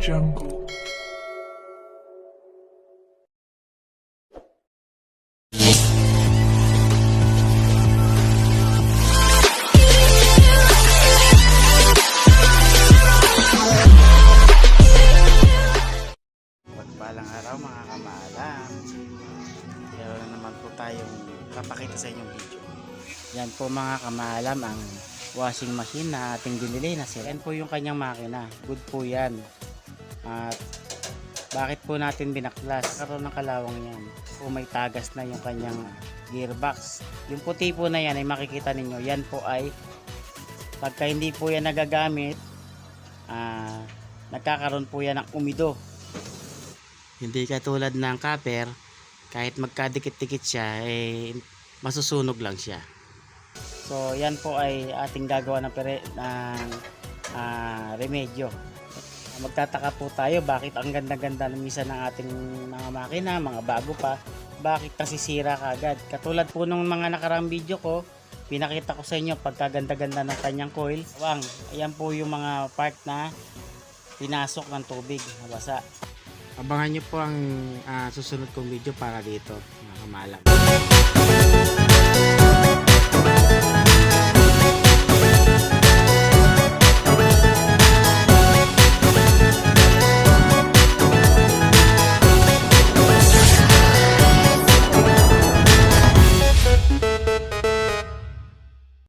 Jungle. Pagpalang araw mga kamaalam, meron naman po tayong papakita sa inyong video. Yan po mga kamaalam ang washing machine na ating binili na sila. Yan po yung kanyang makina, good po yan. At bakit po natin binaklas? Karoon ng kalawang yan po, may tagas na yung kanyang gearbox. Yung puti po na yan ay makikita ninyo, yan po ay pagka hindi po yan nagagamit, nagkakaroon po yan ng umido. Hindi katulad ng copper, kahit magkadikit-dikit siya, masusunog lang siya. So yan po ay ating gagawa ng remedyo. Magtataka po tayo bakit ang ganda-ganda minsan ng ating mga makina, mga bago pa, bakit nasisira kaagad. Katulad po nung mga nakaraang video ko, pinakita ko sa inyo pagkaganda-ganda ng kanyang coil. Ayan po yung mga part na pinasok ng tubig, nabasa. Abangan nyo po ang susunod kong video para dito, mga kamalam.